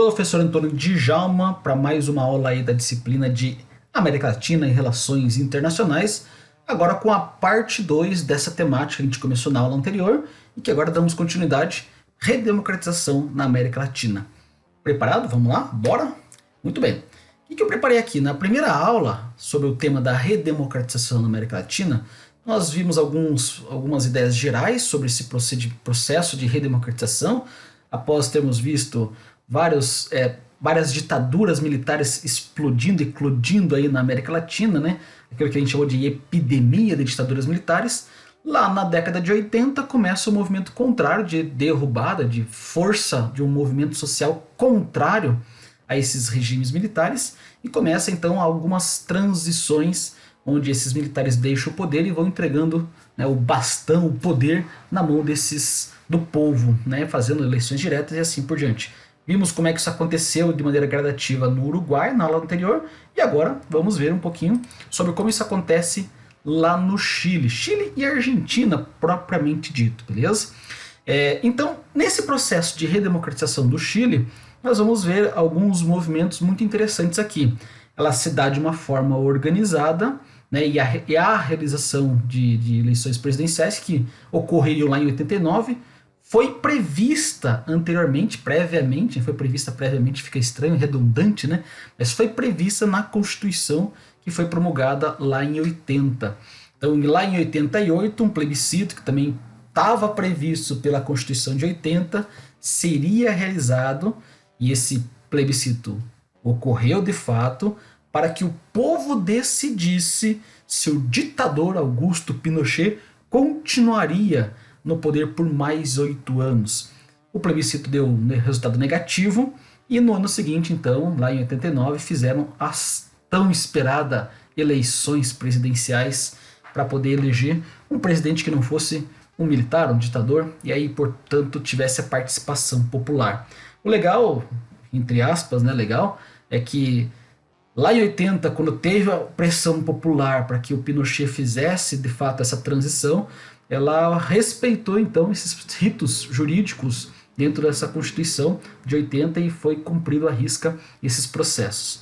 professor Antônio Djalma para mais uma aula aí da disciplina de América Latina e Relações Internacionais, agora com a parte 2 dessa temática que a gente começou na aula anterior e que agora damos continuidade, redemocratização na América Latina. Preparado? Vamos lá? Bora? Muito bem. O que eu preparei aqui? Na primeira aula sobre o tema da redemocratização na América Latina, nós vimos algumas ideias gerais sobre esse processo de redemocratização, após termos visto várias ditaduras militares explodindo e eclodindo aí na América Latina, né? Aquilo que a gente chamou de epidemia de ditaduras militares. Lá na década de 80 começa o movimento contrário de derrubada, de força de um movimento social contrário a esses regimes militares, e começa então algumas transições onde esses militares deixam o poder e vão entregando, né, o bastão, o poder na mão do povo, né, fazendo eleições diretas e assim por diante. Vimos como é que isso aconteceu de maneira gradativa no Uruguai na aula anterior, e agora vamos ver um pouquinho sobre como isso acontece lá no Chile e Argentina propriamente dito, beleza? Então, nesse processo de redemocratização do Chile, nós vamos ver alguns movimentos muito interessantes aqui. Ela se dá de uma forma organizada, né, e a realização de eleições presidenciais que ocorreu lá em 89 foi prevista previamente, fica estranho, redundante, né? Mas foi prevista na Constituição que foi promulgada lá em 80. Então, lá em 88, um plebiscito que também estava previsto pela Constituição de 80 seria realizado, e esse plebiscito ocorreu de fato para que o povo decidisse se o ditador Augusto Pinochet continuaria no poder por mais 8 anos. O plebiscito deu resultado negativo e no ano seguinte, então, lá em 89, fizeram as tão esperadas eleições presidenciais para poder eleger um presidente que não fosse um militar, um ditador, e aí, portanto, tivesse a participação popular. O legal, entre aspas, né, legal, é que lá em 80, quando teve a pressão popular para que o Pinochet fizesse de fato essa transição, ela respeitou então esses ritos jurídicos dentro dessa Constituição de 80 e foi cumprido à risca esses processos.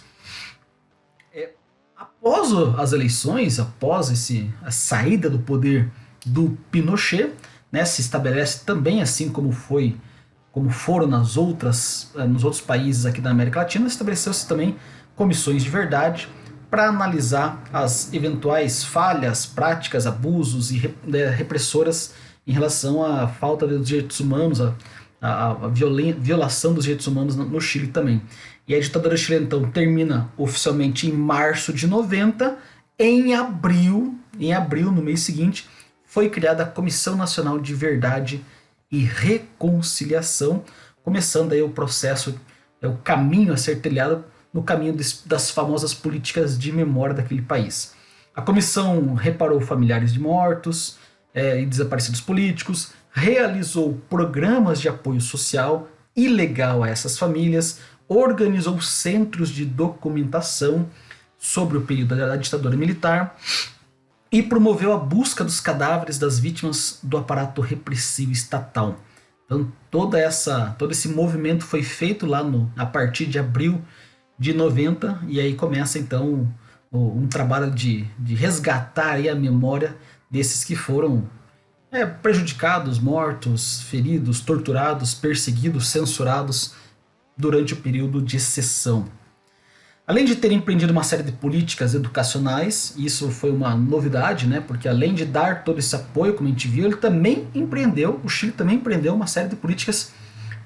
Após as eleições, após a saída do poder do Pinochet, né, se estabelece também, assim como foram nos outros países aqui da América Latina, estabeleceu-se também comissões de verdade para analisar as eventuais falhas, práticas, abusos e repressoras em relação à falta dos direitos humanos, a violação dos direitos humanos no Chile também. E a ditadura chilena então termina oficialmente em março de 90. Em abril, no mês seguinte, foi criada a Comissão Nacional de Verdade e Reconciliação, começando aí o processo, o caminho a ser trilhado no caminho das famosas políticas de memória daquele país. A comissão reparou familiares de mortos e desaparecidos políticos, realizou programas de apoio social e legal a essas famílias, organizou centros de documentação sobre o período da ditadura militar e promoveu a busca dos cadáveres das vítimas do aparato repressivo estatal. Então, todo esse movimento foi feito lá a partir de abril de 90, e aí começa então um trabalho de resgatar aí a memória desses que foram prejudicados, mortos, feridos, torturados, perseguidos, censurados durante o período de exceção. Além de ter empreendido uma série de políticas educacionais, isso foi uma novidade, né? Porque além de dar todo esse apoio, como a gente viu, o Chile também empreendeu uma série de políticas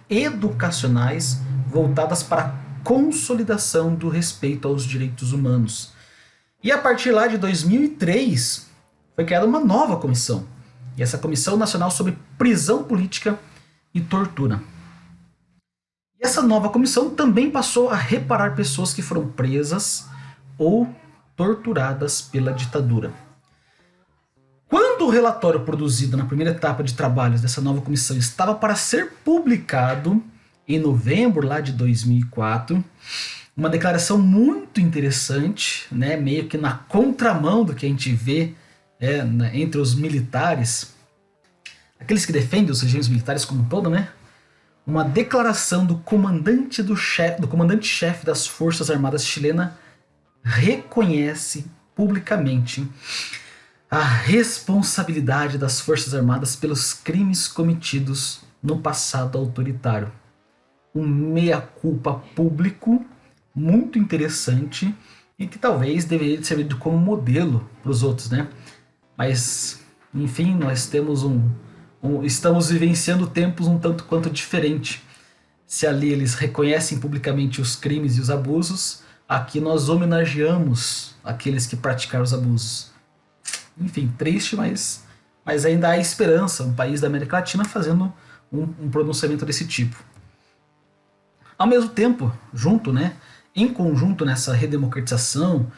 educacionais voltadas para a consolidação do respeito aos direitos humanos. E a partir lá de 2003, foi criada uma nova comissão, e essa Comissão Nacional sobre Prisão Política e Tortura. E essa nova comissão também passou a reparar pessoas que foram presas ou torturadas pela ditadura. Quando o relatório produzido na primeira etapa de trabalhos dessa nova comissão estava para ser publicado, em novembro lá de 2004, uma declaração muito interessante, né, meio que na contramão do que a gente vê entre os militares, aqueles que defendem os regimes militares como um todo, né? uma declaração do comandante-chefe das Forças Armadas chilena reconhece publicamente a responsabilidade das Forças Armadas pelos crimes cometidos no passado autoritário. Um meia-culpa público muito interessante e que talvez deveria servir como modelo para os outros, né? Mas, enfim, nós temos estamos vivenciando tempos um tanto quanto diferente. Se ali eles reconhecem publicamente os crimes e os abusos, aqui nós homenageamos aqueles que praticaram os abusos. Enfim, triste, mas ainda há esperança, um país da América Latina fazendo um pronunciamento desse tipo. Ao mesmo tempo, em conjunto nessa redemocratização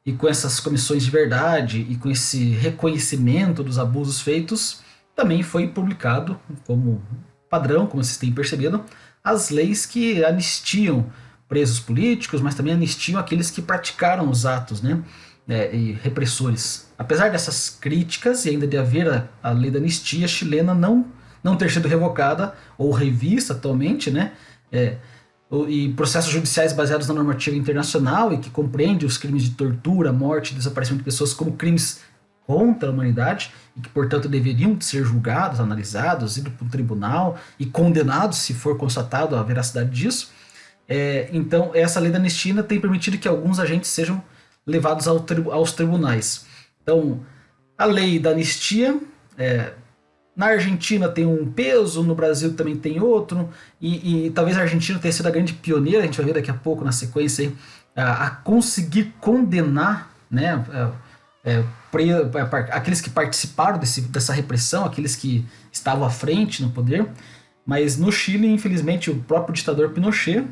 e com essas comissões de verdade e com esse reconhecimento dos abusos feitos, também foi publicado como padrão, como vocês têm percebido, as leis que anistiam presos políticos, mas também anistiam aqueles que praticaram os atos, e repressores. Apesar dessas críticas e ainda de haver a lei da anistia chilena não ter sido revocada ou revista atualmente, e processos judiciais baseados na normativa internacional e que compreende os crimes de tortura, morte e desaparecimento de pessoas como crimes contra a humanidade e que, portanto, deveriam ser julgados, analisados, ido para o tribunal e condenados se for constatado a veracidade disso. Então, essa lei da anistia tem permitido que alguns agentes sejam levados aos tribunais. Então, a lei da anistia, na Argentina tem um peso, no Brasil também tem outro, e talvez a Argentina tenha sido a grande pioneira, a gente vai ver daqui a pouco na sequência, a conseguir condenar, aqueles que participaram dessa repressão, aqueles que estavam à frente no poder. Mas no Chile, infelizmente, o próprio ditador Pinochet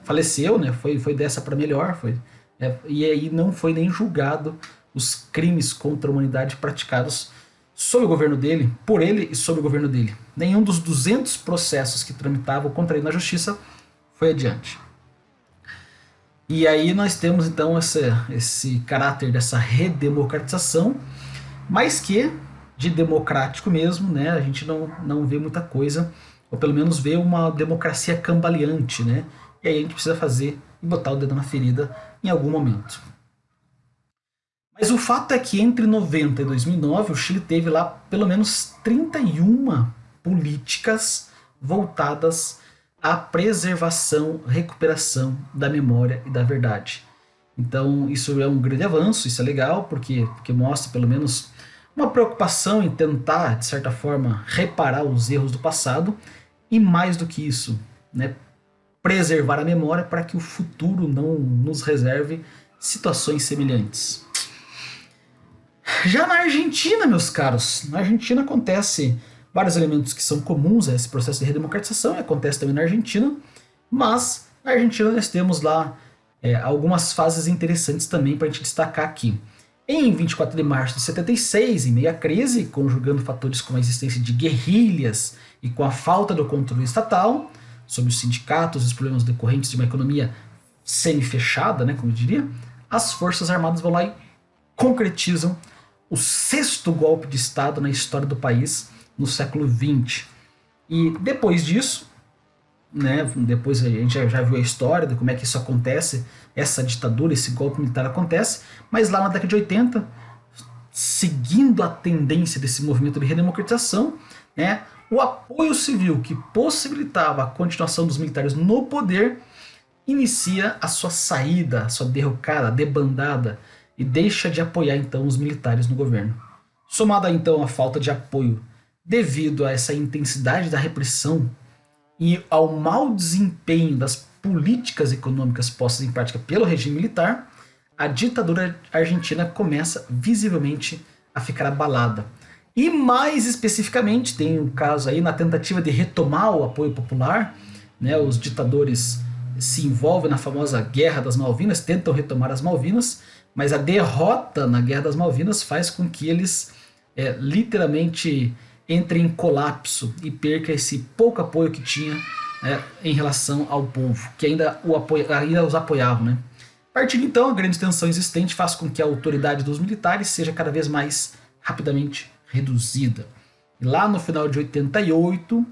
faleceu, foi dessa para melhor, e aí não foi nem julgado os crimes contra a humanidade praticados sob o governo dele, por ele e sob o governo dele. Nenhum dos 200 processos que tramitavam contra ele na justiça foi adiante. E aí nós temos então esse caráter dessa redemocratização, mas que de democrático mesmo, a gente não vê muita coisa, ou pelo menos vê uma democracia cambaleante, E aí a gente precisa fazer e botar o dedo na ferida em algum momento. Mas o fato é que entre 90 e 2009 o Chile teve lá pelo menos 31 políticas voltadas à preservação, recuperação da memória e da verdade. Então isso é um grande avanço, isso é legal, porque mostra pelo menos uma preocupação em tentar, de certa forma, reparar os erros do passado e mais do que isso, preservar a memória para que o futuro não nos reserve situações semelhantes. Já na Argentina, meus caros, na Argentina acontece vários elementos que são comuns a esse processo de redemocratização, e acontece também na Argentina, mas na Argentina nós temos lá algumas fases interessantes também para a gente destacar aqui. Em 24 de março de 76, em meio à crise, conjugando fatores como a existência de guerrilhas e com a falta do controle estatal sobre os sindicatos e os problemas decorrentes de uma economia semi-fechada, como eu diria, as Forças Armadas vão lá e concretizam o 6º golpe de Estado na história do país no século XX. E depois disso, depois a gente já viu a história de como é que isso acontece, essa ditadura, esse golpe militar acontece, mas lá na década de 80, seguindo a tendência desse movimento de redemocratização, o apoio civil que possibilitava a continuação dos militares no poder inicia a sua saída, a sua derrocada, a debandada, e deixa de apoiar então os militares no governo. Somada então à falta de apoio devido a essa intensidade da repressão e ao mau desempenho das políticas econômicas postas em prática pelo regime militar, a ditadura argentina começa visivelmente a ficar abalada. E mais especificamente, tem um caso aí na tentativa de retomar o apoio popular, os ditadores se envolvem na famosa Guerra das Malvinas, tentam retomar as Malvinas, mas a derrota na Guerra das Malvinas faz com que eles literalmente entrem em colapso e percam esse pouco apoio que tinha em relação ao povo, que ainda os apoiavam. A partir de então, a grande tensão existente faz com que a autoridade dos militares seja cada vez mais rapidamente reduzida. E lá no final de 88,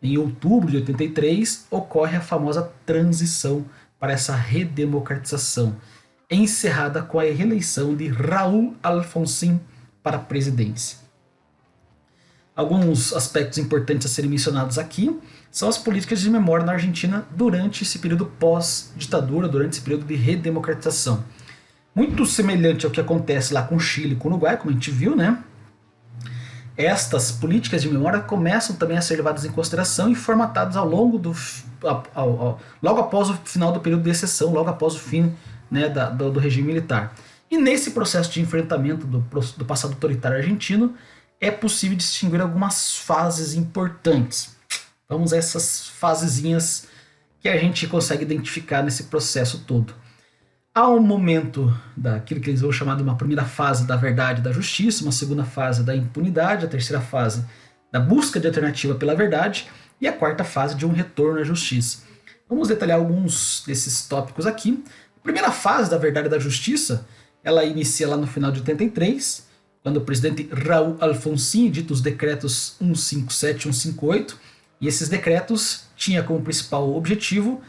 em outubro de 83, ocorre a famosa transição para essa redemocratização, encerrada com a reeleição de Raul Alfonsín para a presidência. Alguns aspectos importantes a serem mencionados aqui são as políticas de memória na Argentina durante esse período pós-ditadura, durante esse período de redemocratização. Muito semelhante ao que acontece lá com o Chile e com o Uruguai, como a gente viu, né? Estas políticas de memória começam também a ser levadas em consideração e formatadas ao longo logo após o final do período de exceção, logo após o fim, né, do regime militar. E nesse processo de enfrentamento do passado autoritário argentino, é possível distinguir algumas fases importantes. Vamos a essas fasezinhas que a gente consegue identificar nesse processo todo. Há um momento daquilo que eles vão chamar de uma primeira fase da verdade e da justiça, uma segunda fase da impunidade, a terceira fase da busca de alternativa pela verdade e a quarta fase de um retorno à justiça. Vamos detalhar alguns desses tópicos aqui. A primeira fase da verdade e da justiça, ela inicia lá no final de 83, quando o presidente Raul Alfonsín edita os decretos 157 e 158, e esses decretos tinham como principal objetivo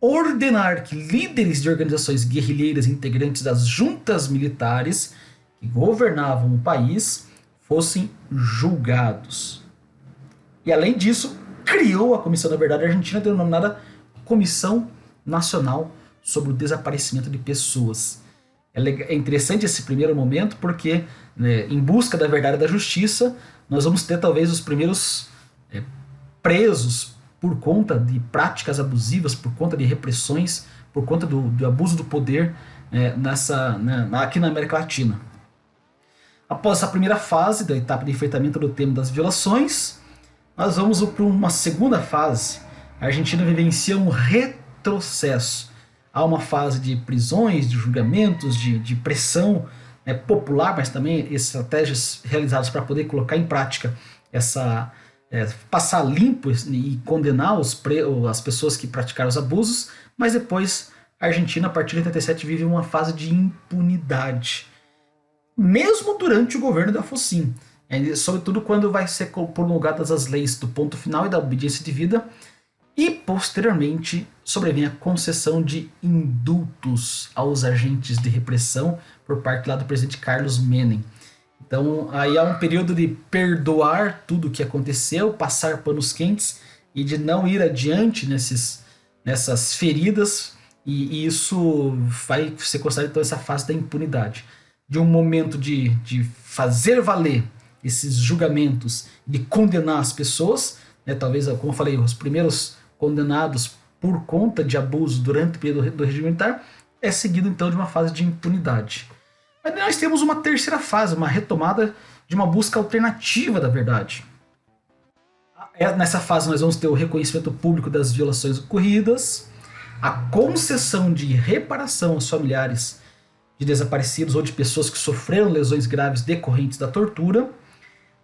ordenar que líderes de organizações guerrilheiras integrantes das juntas militares que governavam o país fossem julgados. E além disso, criou a Comissão da Verdade Argentina, denominada Comissão Nacional sobre o Desaparecimento de Pessoas. É interessante esse primeiro momento porque, né, em busca da verdade e da justiça, nós vamos ter talvez os primeiros presos por conta de práticas abusivas, por conta de repressões, por conta do abuso do poder aqui na América Latina. Após essa primeira fase da etapa de enfrentamento do tema das violações, nós vamos para uma segunda fase. A Argentina vivencia um retrocesso. Há uma fase de prisões, de julgamentos, de pressão popular, mas também estratégias realizadas para poder colocar em prática passar limpo e condenar as pessoas que praticaram os abusos, mas depois a Argentina, a partir de 87, vive uma fase de impunidade, mesmo durante o governo de Alfonsín, sobretudo quando vai ser promulgadas as leis do ponto final e da obediência devida, e posteriormente sobrevém a concessão de indultos aos agentes de repressão por parte lá do presidente Carlos Menem. Então aí há um período de perdoar tudo o que aconteceu, passar panos quentes e de não ir adiante nessas feridas, e isso vai ser considerado então essa fase da impunidade. De um momento de fazer valer esses julgamentos, de condenar as pessoas, né, talvez, como eu falei, os primeiros condenados por conta de abuso durante o período do regime militar, é seguido então de uma fase de impunidade. Mas nós temos uma terceira fase, uma retomada de uma busca alternativa da verdade. Nessa fase nós vamos ter o reconhecimento público das violações ocorridas, a concessão de reparação aos familiares de desaparecidos ou de pessoas que sofreram lesões graves decorrentes da tortura.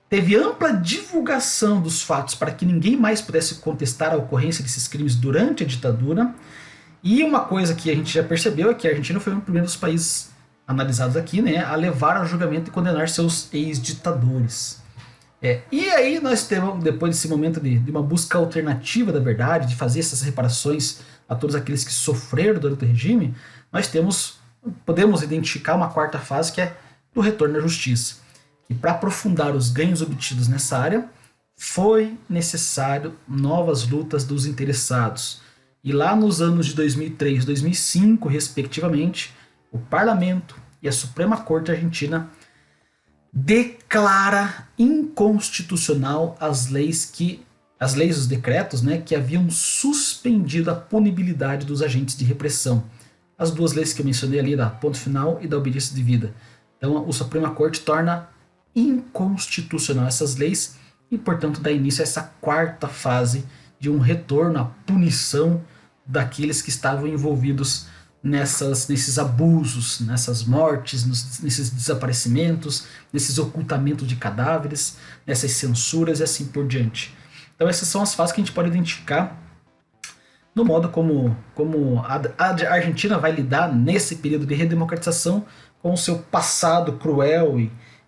Teve ampla divulgação dos fatos para que ninguém mais pudesse contestar a ocorrência desses crimes durante a ditadura. E uma coisa que a gente já percebeu é que a Argentina foi um dos primeiros países analisados aqui, né, a levar ao julgamento e condenar seus ex-ditadores. E aí nós temos, depois desse momento de uma busca alternativa da verdade, de fazer essas reparações a todos aqueles que sofreram durante o regime, nós podemos identificar uma quarta fase, que é do retorno à justiça. E para aprofundar os ganhos obtidos nessa área, foi necessário novas lutas dos interessados. E lá nos anos de 2003 e 2005, respectivamente, o Parlamento e a Suprema Corte Argentina declara inconstitucional as leis, os decretos, né, que haviam suspendido a punibilidade dos agentes de repressão. As duas leis que eu mencionei ali, da ponto final e da obediência devida. Então, a Suprema Corte torna inconstitucional essas leis e, portanto, dá início a essa quarta fase de um retorno à punição daqueles que estavam envolvidos nesses abusos, nessas mortes, nesses desaparecimentos, nesses ocultamentos de cadáveres, nessas censuras e assim por diante. Então essas são as fases que a gente pode identificar no modo como a Argentina vai lidar nesse período de redemocratização com o seu passado cruel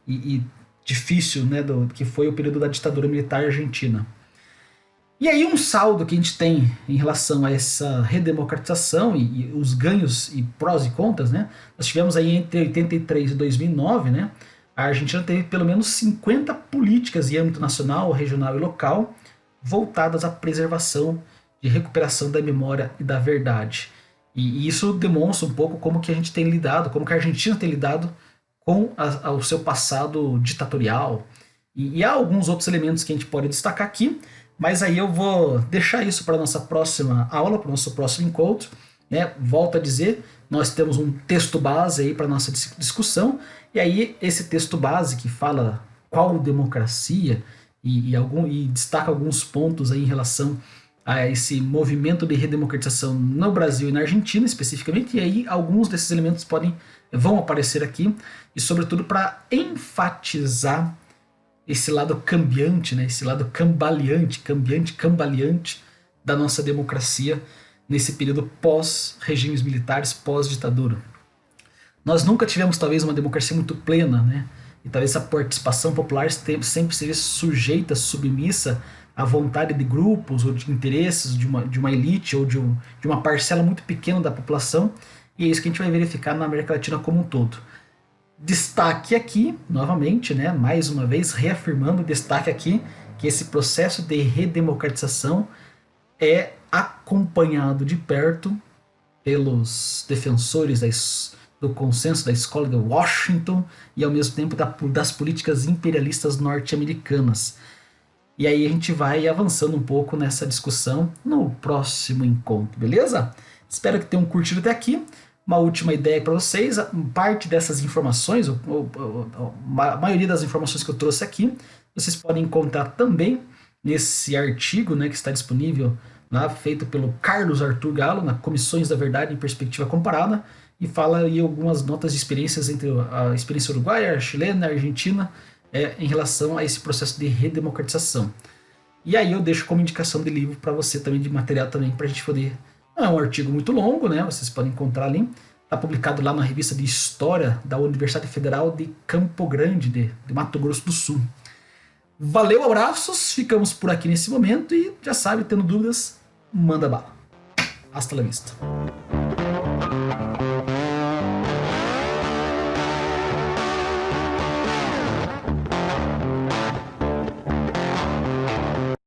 e difícil, né, que foi o período da ditadura militar argentina. E aí um saldo que a gente tem em relação a essa redemocratização e os ganhos e prós e contras, né? Nós tivemos aí entre 83 e 2009, né? A Argentina teve pelo menos 50 políticas em âmbito nacional, regional e local voltadas à preservação e recuperação da memória e da verdade. E isso demonstra um pouco como que a gente tem lidado, como que a Argentina tem lidado com o seu passado ditatorial. E há alguns outros elementos que a gente pode destacar aqui, mas aí eu vou deixar isso para a nossa próxima aula, para o nosso próximo encontro. Né? Volto a dizer, nós temos um texto base aí para a nossa discussão, e aí esse texto base que fala qual democracia e destaca alguns pontos aí em relação a esse movimento de redemocratização no Brasil e na Argentina especificamente, e aí alguns desses elementos vão aparecer aqui, e sobretudo para enfatizar esse lado cambiante, né, esse lado cambaleante da nossa democracia nesse período pós-regimes militares, pós-ditadura. Nós nunca tivemos talvez uma democracia muito plena, né? E talvez essa participação popular sempre seja sujeita, submissa à vontade de grupos ou de interesses de uma elite ou de uma parcela muito pequena da população, e é isso que a gente vai verificar na América Latina como um todo. Destaque aqui, novamente, né, mais uma vez, reafirmando, destaque aqui que esse processo de redemocratização é acompanhado de perto pelos defensores do consenso da escola de Washington e ao mesmo tempo das políticas imperialistas norte-americanas. E aí a gente vai avançando um pouco nessa discussão no próximo encontro, beleza? Espero que tenham curtido até aqui. Uma última ideia para vocês, parte dessas informações, a maioria das informações que eu trouxe aqui, vocês podem encontrar também nesse artigo, né, que está disponível lá, feito pelo Carlos Arthur Galo, na Comissões da Verdade em Perspectiva Comparada, e fala aí algumas notas de experiências entre a experiência uruguaia, a chilena, a argentina, em relação a esse processo de redemocratização. E aí eu deixo como indicação de livro para você também, de material também, para a gente poder... Não é um artigo muito longo, né? Vocês podem encontrar ali. Está publicado lá na revista de História da Universidade Federal de Campo Grande, de Mato Grosso do Sul. Valeu, abraços, ficamos por aqui nesse momento e já sabe, tendo dúvidas, manda bala. Hasta la vista.